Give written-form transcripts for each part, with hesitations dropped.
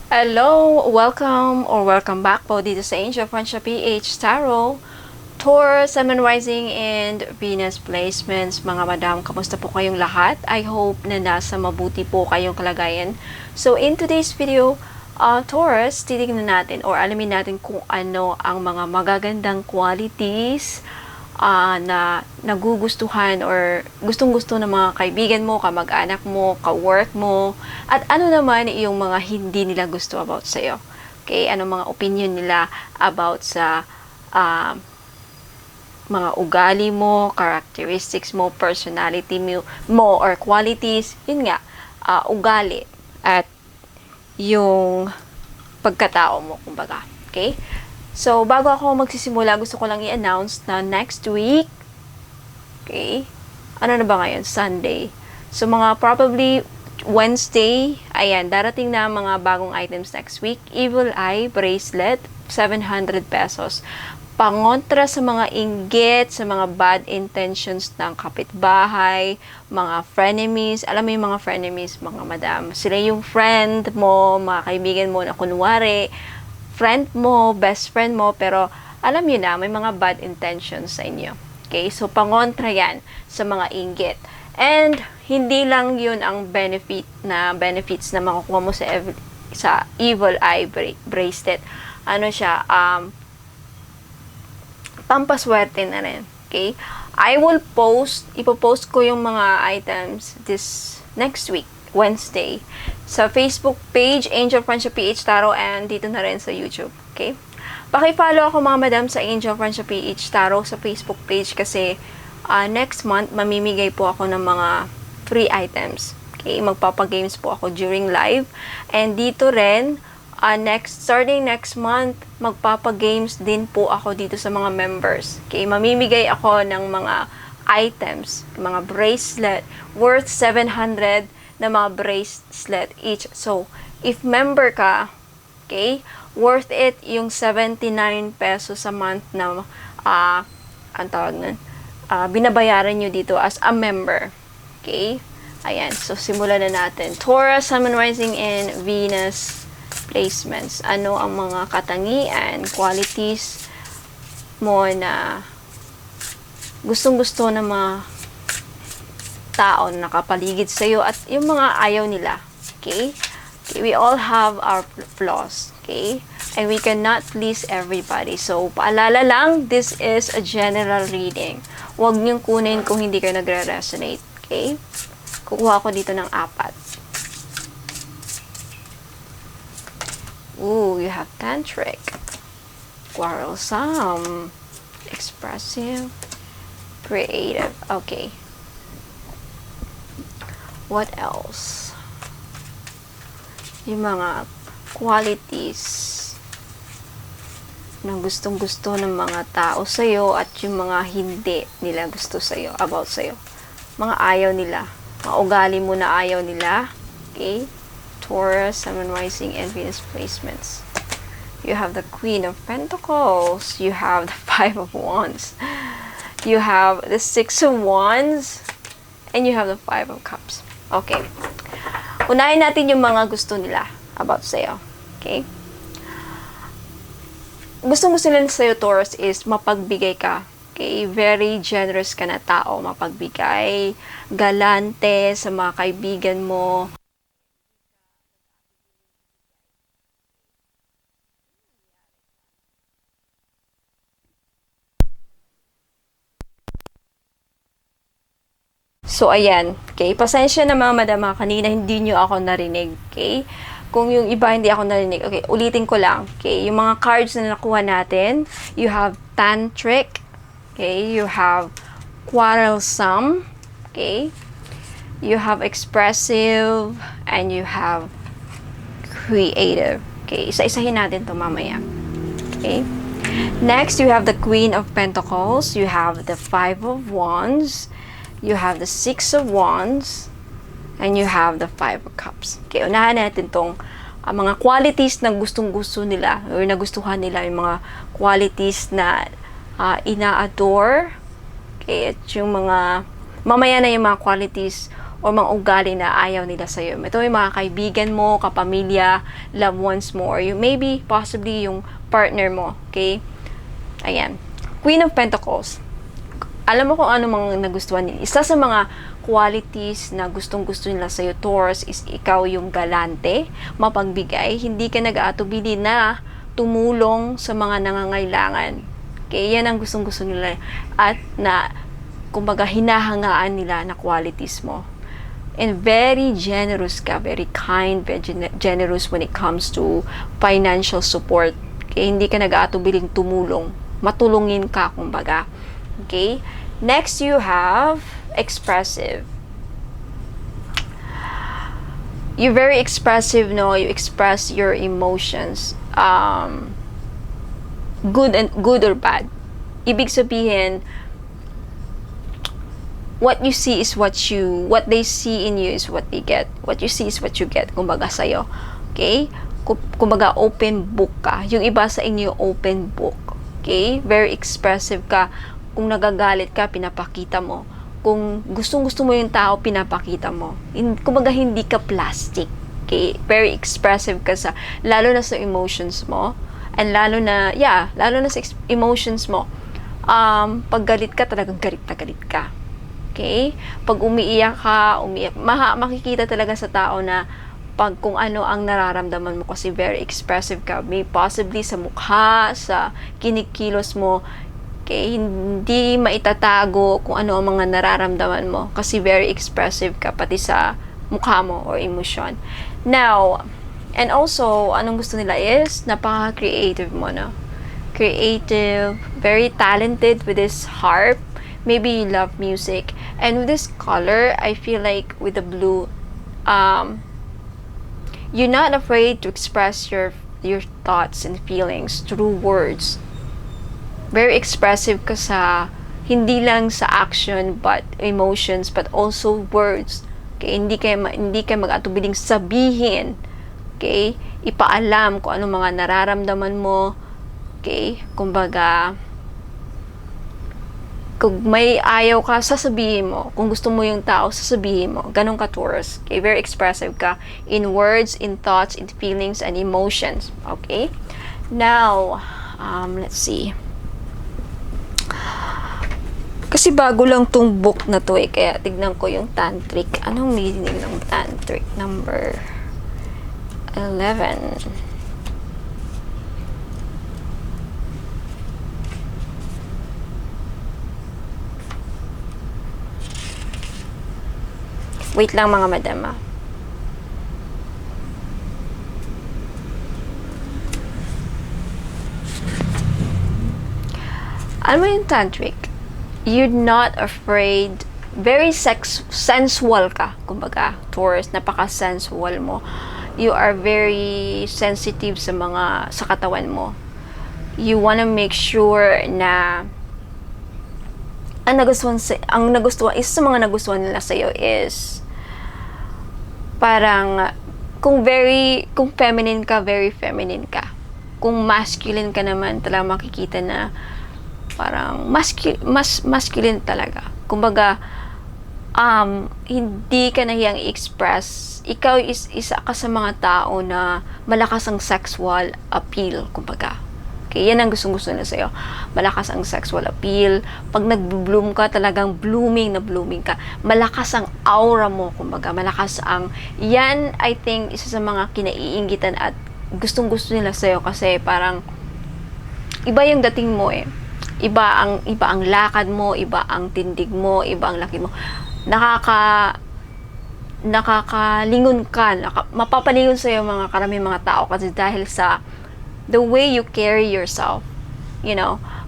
Hello! Welcome back po dito sa Angel Francia PH Tarot, Taurus, Sun, Rising, and Venus Placements. Mga madam, kamusta po kayong lahat? I hope na nasa mabuti po kayong kalagayan. So, in today's video, Taurus, titignan natin or alamin natin kung ano ang mga magagandang qualities na nagugustuhan or gustong-gusto ng mga kaibigan mo, kamag-anak mo, ka-work mo, at ano naman yung mga hindi nila gusto about sa'yo. Okay? Ano mga opinion nila about sa mga ugali mo, characteristics mo, personality mo or qualities, yun nga, ugali at yung pagkatao mo, kumbaga. Okay? So, bago ako magsisimula, gusto ko lang i-announce na next week, okay, ano na ba ngayon? Sunday. So, mga probably Wednesday, ayan, darating na mga bagong items next week. Evil Eye Bracelet, 700 pesos. Pangontra sa mga inggit, sa mga bad intentions ng kapitbahay, mga frenemies. Alam mo yung mga frenemies, mga madam. Sila yung friend mo, mga kaibigan mo na kunwari, friend mo, best friend mo, pero alam niyo na, may mga bad intentions sa inyo. Okay? So, pangontra yan sa mga inggit. And, hindi lang yun ang benefits na makukuha mo sa Evil Eye Bracelet. Ano siya, pampaswerte na rin. Okay? Ipopost ko yung mga items this next week, Wednesday, sa Facebook page, Angel Francia PH Tarot, and dito na rin sa YouTube. Okay? Paki-follow ako mga madam sa Angel Francia PH Tarot sa Facebook page kasi next month, mamimigay po ako ng mga free items. Okay? Magpapagames po ako during live. And dito rin, starting next month, magpapagames din po ako dito sa mga members. Okay? Mamimigay ako ng mga items, mga bracelet worth 700 na mga bracelet each. So, if member ka, okay, worth it yung 79 pesos a month na ang tawag nun, binabayaran nyo dito as a member. Okay? Ayan. So, simulan na natin. Taurus, Sun, Rising, and Venus placements. Ano ang mga katangian, qualities mo na gustong-gusto na mga tao na nakapaligid sa'yo at yung mga ayaw nila. Okay? Okay? We all have our flaws. Okay? And we cannot please everybody. So, paalala lang, this is a general reading. Huwag niyong kunin kung hindi kayo nagre-resonate. Okay? Kukuha ko dito ng 4. Ooh, you have tantric, quarrelsome, expressive, creative. Okay. What else? Yung mga qualities na gustong-gusto ng mga tao sa'yo at yung mga hindi nila gusto sa'yo, about sa'yo. Mga ayaw nila. Mga ugali mo na ayaw nila. Okay? Taurus, Sun, Rising, and Venus placements. You have the Queen of Pentacles. You have the Five of Wands. You have the Six of Wands. And you have the Five of Cups. Okay. Unahin natin yung mga gusto nila about sa'yo. Okay? Gusto nila sa'yo, Taurus, is mapagbigay ka. Okay? Very generous ka na tao. Mapagbigay. Galante sa mga kaibigan mo. So, ayan. Okay? Pasensya na mga madama. Kanina hindi nyo ako narinig. Okay? Kung yung iba hindi ako narinig. Okay, ulitin ko lang. Okay? Yung mga cards na nakuha natin, you have tantric. Okay? You have quarrelsome. Okay? You have expressive. And you have creative. Okay? Isa-isahin natin to mamaya. Okay? Next, you have the Queen of Pentacles. You have the Five of Wands. You have the Six of Wands, and you have the Five of Cups. Okay, unahan natin tong mga qualities na gustong-gusto nila or nagustuhan nila, yung mga qualities na ina-adore. Okay, at yung mga mamaya na yung mga qualities or mga ugali na ayaw nila sa'yo. Ito yung mga kaibigan mo, kapamilya, loved ones mo, or yung maybe, possibly yung partner mo, okay? Ayan. Queen of Pentacles. Alam mo kung ano mga nagustuhan nila. Isa sa mga qualities na gustong-gusto nila sa'yo, Taurus, is ikaw yung galante, mapagbigay, hindi ka nag-aatubili na tumulong sa mga nangangailangan. Okay, yan ang gustong-gusto nila. At na, kumbaga, hinahangaan nila na qualities mo. And very generous ka, very kind, very generous when it comes to financial support. Okay, hindi ka nag-aatubiling tumulong. Matulungin ka, kumbaga. Okay, next you have expressive. You're very expressive, no? You express your emotions. Good or bad. Ibig sabihin, what you see is what they see in you is what they get. What you see is what you get, kumbaga sa'yo. Okay? Kumbaga open book ka. Yung iba sa inyo open book. Okay? Very expressive ka. Kung nagagalit ka, pinapakita mo. Kung gustong-gusto mo yung tao, pinapakita mo. Kumbaga hindi ka plastic. Okay? Very expressive ka lalo na sa emotions mo. And lalo na sa emotions mo. Pag galit ka, talagang galit na galit ka. Okay? Pag umiiyak ka, makikita talaga sa tao na kung ano ang nararamdaman mo kasi very expressive ka. May possibly sa mukha, sa kinikilos mo. Okay? Hindi maitatago kung ano ang mga nararamdaman mo kasi very expressive ka pati sa mukha mo or emosyon. Now, and also, anong gusto nila is, napaka-creative mo, no? Creative, very talented with this harp. Maybe you love music. And with this color, I feel like with the blue, you're not afraid to express your thoughts and feelings through words. Very expressive ka hindi lang sa action, but emotions, but also words. Okay? Hindi ka mag-atubiling sabihin. Okay? Ipaalam kung ano mga nararamdaman mo. Okay? Kumbaga, kung may ayaw ka, sasabihin mo. Kung gusto mo yung tao, sasabihin mo. Ganun ka, Taurus. Okay? Very expressive ka in words, in thoughts, in feelings, and emotions. Okay? Now, let's see. Kasi bago lang tong book na to kaya tignan ko yung tantric. Anong meaning ng tantric? Number 11. Wait lang mga madam. Ano yung tantric? You're not afraid. Very sensual ka. Kumbaga, Taurus, napaka-sensual mo. You are very sensitive sa katawan mo. You wanna make sure na isa sa mga nagustuhan nila sa'yo is parang kung feminine ka, very feminine ka. Kung masculine ka naman, talagang makikita na parang masculine talaga. Kumbaga, hindi ka nahiyang i-express. Ikaw isa ka sa mga tao na malakas ang sexual appeal, kumbaga. Okay, yan ang gustong-gusto na sa'yo. Malakas ang sexual appeal. Pag nag-bloom ka, talagang blooming ka. Malakas ang aura mo, kumbaga. Yan, I think, isa sa mga kinaiingitan at gustong-gusto nila sa'yo kasi parang iba yung dating mo Iba ang lakad mo, iba ang tindig mo, iba ang laki mo. Nakakalingon ka, mapapalingon sa'yo mga karaming mga tao kasi dahil sa the way you carry yourself,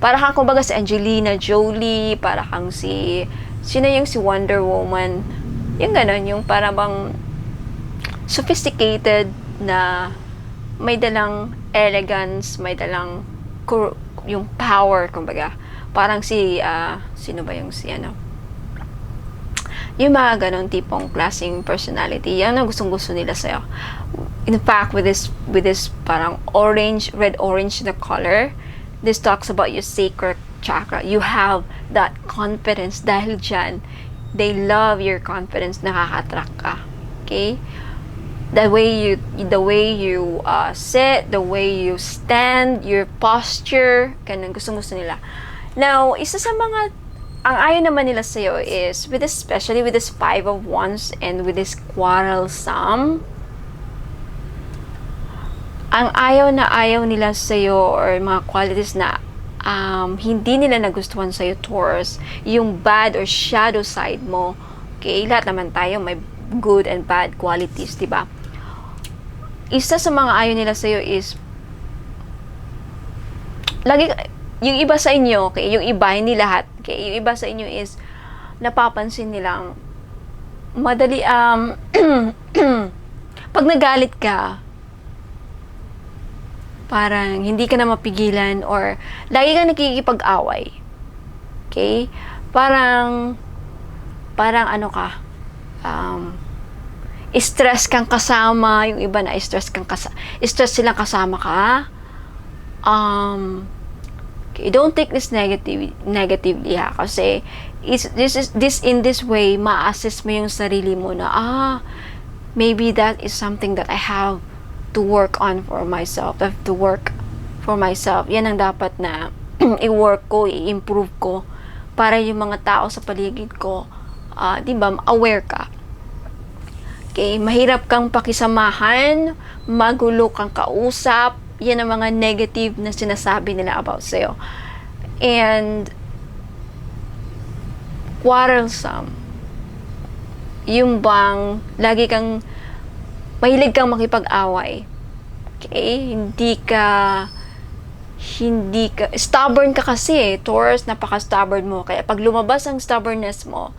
para kang kumbaga si Angelina Jolie, para kang sino yung si Wonder Woman, yung ganon, yung para bang sophisticated na may dalang elegance, may dalang yung power, kumbaga. Parang sino ba yung yung mga ganon tipong klaseng personality, yan ang gustong-gusto nila sa'yo. In fact, with this parang red-orange na color, this talks about your sacral chakra. You have that confidence dahil dyan, They love your confidence. Nakaka-attract ka. Okay? The way you sit, the way you stand, your posture, ganun, gusto nila. Now, isa sa mga, ang ayaw naman nila sa'yo is, especially with this 5 of Wands and with this quarrelsome, ang ayaw nila sa'yo or mga qualities na hindi nila nagustuhan sa'yo, Taurus, yung bad or shadow side mo. Okay? Lahat naman tayo may good and bad qualities, diba? Isa sa mga ayaw nila sa'yo is lagi, yung iba sa inyo, okay? Yung iba, hindi lahat, okay? Yung iba sa inyo is napapansin nilang madali, pag nagalit ka, parang hindi ka na mapigilan or lagi kang nakikipag-away. Okay? Parang ano ka, stress kang kasama, yung iba na stress silang kasama ka. Okay, don't take this negatively ha, kasi in this way ma-assess mo yung sarili mo na maybe that is something that I have to work on for myself. I have to work for myself. Yan ang dapat na i-work ko, i-improve ko para yung mga tao sa paligid ko, di ba, aware ka. Okay, mahirap kang pakisamahan, magulo kang kausap, yan ang mga negative na sinasabi nila about sa'yo. And quarrelsome, yung bang lagi kang mahilig kang makipag-away. Okay? Hindi ka stubborn ka kasi, Taurus, napaka-stubborn mo. Kaya pag lumabas ang stubbornness mo,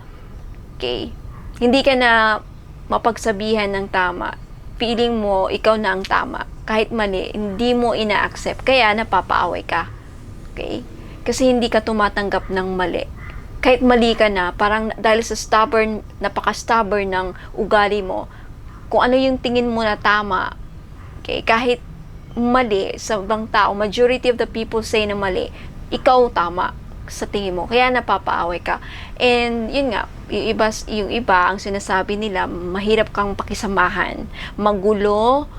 okay, hindi ka na mapagsabihan ng tama. Feeling mo, ikaw na ang tama. Kahit mali, hindi mo ina-accept. Kaya napapaaway ka. Okay? Kasi hindi ka tumatanggap ng mali. Kahit mali ka na, parang dahil sa napaka-stubborn ng ugali mo, kung ano yung tingin mo na tama, okay, kahit mali sa ibang tao, majority of the people say na mali, ikaw tama sa tingin mo, kaya napapaaway ka. And yun nga, yung iba ang sinasabi nila, mahirap kang pakisamahan, magulo,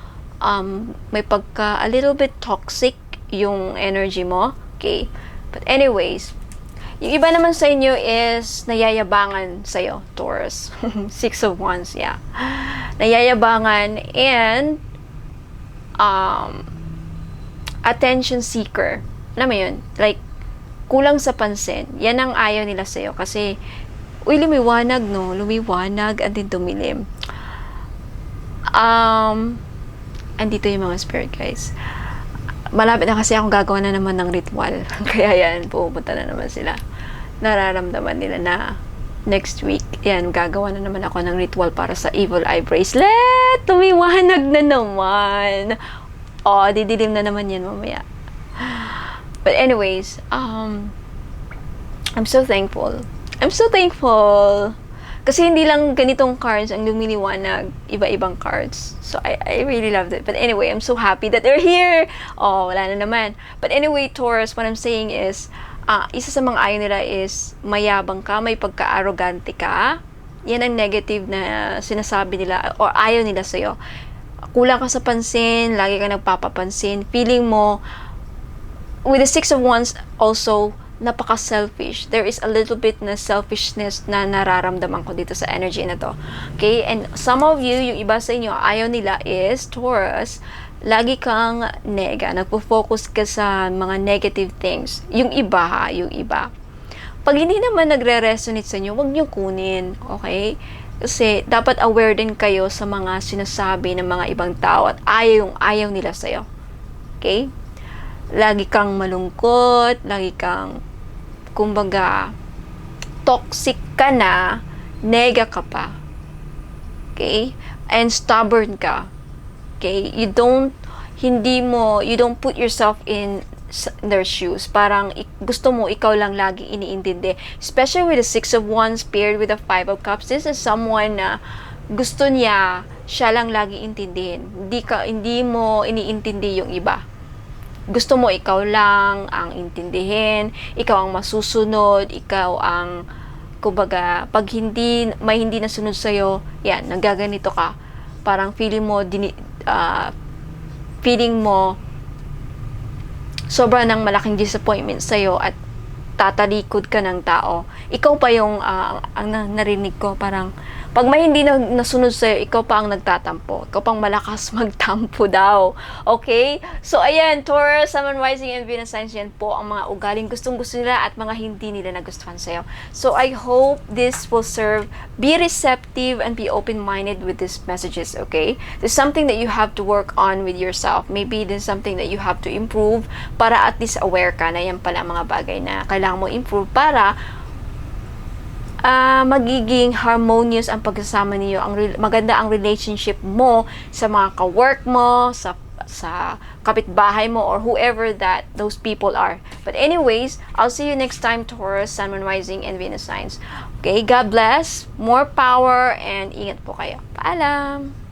may pagka a little bit toxic yung energy mo. Okay, but anyways, yung iba naman sa inyo is nayayabangan sa'yo, Taurus. 6 of Wands, yeah. Nayayabangan and attention seeker. Alam mo yun? Like, kulang sa pansin. Yan ang ayaw nila sa'yo. Kasi, lumiwanag, no? Lumiwanag at din tumilim. Andito yung mga spirit guys. Malapit na kasi akong gagawa na naman ng ritual. Kaya yan, pupunta na naman sila. Nararamdaman nila na next week, yan, gagawa na naman ako ng ritual para sa evil eye bracelet. Tumiwanag na naman. Didilim na naman yan mamaya. But anyways, I'm so thankful. I'm so thankful. Kasi hindi lang ganitong cards ang lumiliwanag, iba-ibang cards. So, I really loved it. But anyway, I'm so happy that they're here. Wala na naman. But anyway, Taurus, what I'm saying is, isa sa mga ayaw nila is, mayabang ka, may pagka-arrogante ka. Yan ang negative na sinasabi nila, or ayaw nila sa'yo. Kulang ka sa pansin, lagi ka nagpapapansin. Feeling mo, with the 6 of Wands also, napaka-selfish. There is a little bit na selfishness na nararamdaman ko dito sa energy na to. Okay? And some of you, yung iba sa inyo, ayaw nila is, Taurus, lagi kang nega. Nagpo-focus ka sa mga negative things. Yung iba ha, yung iba. Pag hindi naman nagre-resonate sa inyo, huwag nyo kunin. Okay? Kasi dapat aware din kayo sa mga sinasabi ng mga ibang tao at ayaw nila sa'yo. Okay? Lagi kang malungkot, lagi kang, kumbaga, toxic ka na, nega ka pa. Okay? And stubborn ka. Okay? You don't put yourself in their shoes. Parang gusto mo, ikaw lang lagi iniintindi. Especially with the 6 of Wands paired with the 5 of Cups. This is someone na gusto niya, siya lang lagi intindihin. Hindi mo iniintindi yung iba. Gusto mo ikaw lang ang intindihin, ikaw ang masusunod, ikaw ang Kumbaga, pag may hindi nasunod sa'yo, yan, nagaganito ka. Parang feeling mo sobra ng malaking disappointment sa'yo at tatalikod ka ng tao. Ikaw pa yung, ang narinig ko, parang, pag may hindi nasunod sa'yo, ikaw pa ang nagtatampo. Ikaw pang malakas magtampo daw. Okay? So, ayan, Taurus, Sun, Rising, and Venus signs, yan po ang mga ugaling gustong-gusto nila at mga hindi nila nagustuhan sa'yo. So, I hope this will serve. Be receptive and be open-minded with these messages, okay? There's something that you have to work on with yourself. Maybe there's something that you have to improve para at least aware ka na yan pala mga bagay na kailangan mo improve para magiging harmonious ang pagsasama niyo, maganda ang relationship mo sa mga ka-work mo, sa kapitbahay mo, or whoever that those people are. But anyways, I'll see you next time, Taurus, Sun, Moon, Rising, and Venus signs. Okay, God bless, more power, and ingat po kayo. Paalam!